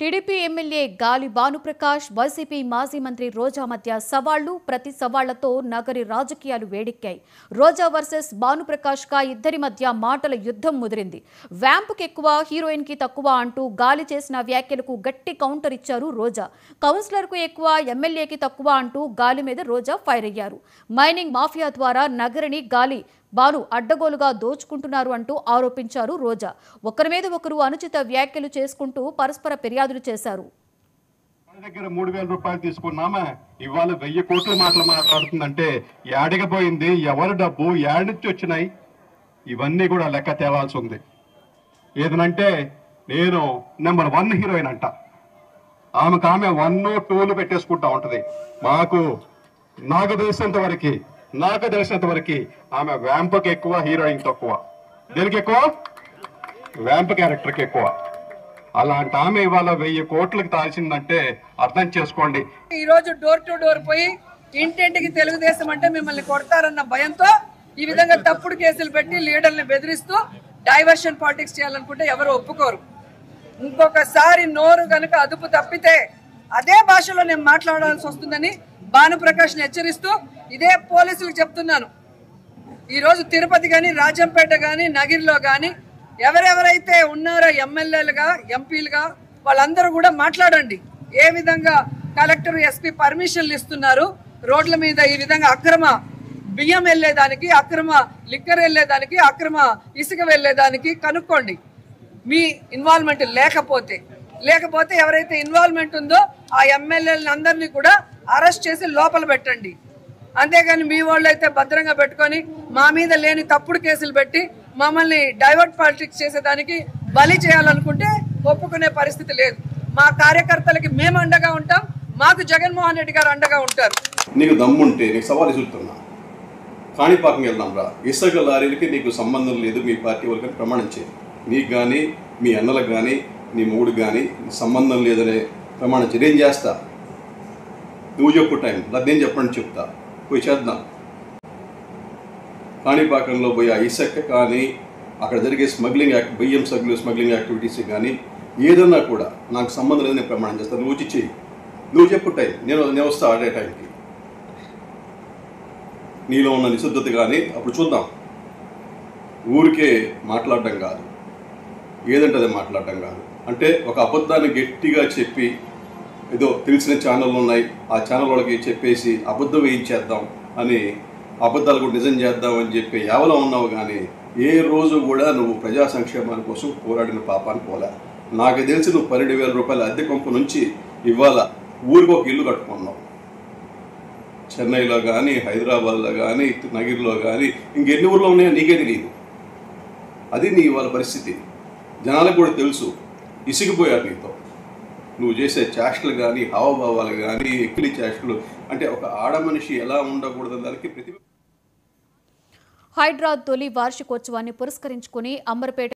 TDP MLA గాలి Bhanuprakash YCP మాజీ మంత్రి రోజా మధ్య సవాళ్లు ప్రతి సవాళ్లతో నగరి రాజకీయాలు వేడెక్కాయి. రోజా వర్సెస్ భానుప్రకాష్ గా ఇద్దరి మధ్య మాటల యుద్ధం ముదిరింది. వ్యాంపుకి ఎక్కువ హీరోయిన్ కి తక్కువ అంటూ గాలి చేసిన వ్యాఖ్యలకు గట్టి కౌంటర్ ఇచ్చారు రోజా. కౌన్సిలర్ కు ఎక్కువ ఎమ్మెల్యేకి తక్కువ అంటూ గాలి మీద రోజా ఫైర్ అయ్యారు. మైనింగ్ మాఫియా ద్వారా నగరిని గాలి బాను అడ్డగోలుగా దోచుకుంటున్నారు అంటూ ఆరోపించారు రోజా. ఒకరి మీద ఒకరు అనుచిత వ్యాఖ్యలు చేసుకుంటూ పరస్పర ఫిర్యాదులు చేశారు. దగ్గర 3,000 రూపాయలు తీసుకున్నామా, ఇవాళ 1000 కోట్ల మాటలు మాట్లాడుతుందంటే ఏడగపోయింది, ఎవరి డబ్బు ఏడు నుంచి వచ్చినాయి, ఇవన్నీ కూడా లెక్క తేవాల్సి ఉంది. ఏదనంటే నేను నెంబర్ 1 హీరోయిన్ అంట, ఆమెకు ఆమె 1, 2 పెట్టేసుకుంటా ఉంటది. నాకు తెలిసినంత వరకు ఆమె వ్యాంపకి ఎక్కువ, హీరోయిన్ తక్కువ. దేనికి ఎక్కువ? వ్యాంప్ క్యారెక్టర్కి ఎక్కువ. అలాంటి ఆమె ఇవాళ 1000 కోట్లకు తాల్చిందంటే అర్థం చేసుకోండి. ఈ రోజు డోర్ టు డోర్ పోయి ఇంటింటికి తెలుగుదేశం అంటే మిమ్మల్ని కొడతారన్న భయంతో ఈ విధంగా తప్పుడు కేసులు పెట్టి లీడర్ని బెదిరిస్తూ డైవర్షన్ పాలిటిక్స్ చేయాలనుకుంటే ఎవరు ఒప్పుకోరు. ఇంకొకసారి నోరు గనుక అదుపు తప్పితే అదే భాషలో నేను మాట్లాడాల్సి వస్తుందని భానుప్రకాష్ని హెచ్చరిస్తూ ఇదే పోలీసులకు చెప్తున్నాను. ఈరోజు తిరుపతి కానీ, రాజంపేట కానీ, నగిరిలో కానీ ఎవరెవరైతే ఉన్నారో ఎమ్మెల్యేలుగా, ఎంపీలుగా వాళ్ళందరూ కూడా మాట్లాడండి. ఏ విధంగా కలెక్టర్, ఎస్పీ పర్మిషన్లు ఇస్తున్నారు, రోడ్ల మీద ఈ విధంగా అక్రమ బియ్యం వెళ్లేదానికి, అక్రమ లిక్కర్ వెళ్లేదానికి, అక్రమ ఇసుక వెళ్లేదానికి కనుక్కోండి. మీ ఇన్వాల్వ్మెంట్ లేకపోతే ఎవరైతే ఇన్వాల్వ్మెంట్ ఉందో ఆ ఎమ్మెల్యేలను అందరినీ కూడా అరెస్ట్ చేసి లోపల పెట్టండి. అంతేగాని మీ వాళ్ళు అయితే భద్రంగా పెట్టుకొని మా మీద లేని తప్పుడు కేసులు పెట్టి మమ్మల్ని డైవర్ట్ పాలిటిక్స్ చేసేదానికి బలి చేయాలనుకుంటే ఒప్పుకునే పరిస్థితి లేదు. మా కార్యకర్తలకి మేము అండగా ఉంటాం, మాకు జగన్మోహన్ రెడ్డి గారు అండగా ఉంటారు. నీకు దమ్ముంటే నీకు సవాల్ ఇస్తున్నా, కాణిపాకం వెళ్దాం రా, ఇసుక లారీలకి నీకు సంబంధం లేదు, మీ పార్టీ వాళ్ళకి ప్రమాణం చేయి. నీకు కానీ, మీ అన్నలకు కానీ, నీ మూడు కానీ సంబంధం లేదనే ప్రమాణం చేయి. నేను చేస్తా, నువ్వు చెప్పు టైం, నేను చెప్పండి చెప్తా, పోయి చేద్దాం. కాణిపాకంలో పోయి ఆ ఇసుక కానీ, అక్కడ జరిగే బియ్యం స్మగ్లింగ్ యాక్టివిటీస్ కానీ ఏదన్నా కూడా నాకు సంబంధం లేదని ప్రమాణం చేస్తాను. నువ్వు వచ్చి చెయ్యి, నువ్వు చెప్పు టైం, నేను వస్తా అదే టైంకి. నీలో ఉన్న నిశుద్ధత కానీ అప్పుడు చూద్దాం. ఊరికే మాట్లాడడం కాదు, ఏదంటే అదే మాట్లాడడం కాదు. అంటే ఒక అబద్ధాన్ని గట్టిగా చెప్పి ఏదో తెలిసిన ఛానళ్ళు ఉన్నాయి, ఆ ఛానల్ వాళ్ళకి చెప్పేసి అబద్ధం వేయించేద్దాం అని, అబద్ధాలు కూడా నిజం చేద్దాం అని చెప్పి ఎవరో ఉన్నావు. కానీ ఏ రోజు కూడా నువ్వు ప్రజా సంక్షేమాల కోసం పోరాడిన పాపాన్ని పోలే. నాకు తెలిసి నువ్వు 12,000 రూపాయల అద్దె కొంపు నుంచి ఇవాళ ఊరికి ఒక ఇల్లు కట్టుకున్నావు. చెన్నైలో కానీ, హైదరాబాద్లో కానీ, నగిరిలో కానీ, ఇంకెన్ని ఊర్లో ఉన్నాయో నీకే తెలియదు. అది నీ ఇవాళ పరిస్థితి. జనాలకు కూడా తెలుసు, ఇసిగిపోయారు నీతో. నువ్వు చేసే చేష్టలు కానీ, హావభావాలు కానీ, ఎక్కిలి చేష్టలు, అంటే ఒక ఆడ మనిషి ఎలా ఉండకూడదని దానికి ప్రతి హైడ్రా తొలి వార్షికోత్సవాన్ని పురస్కరించుకుని అంబర్పేట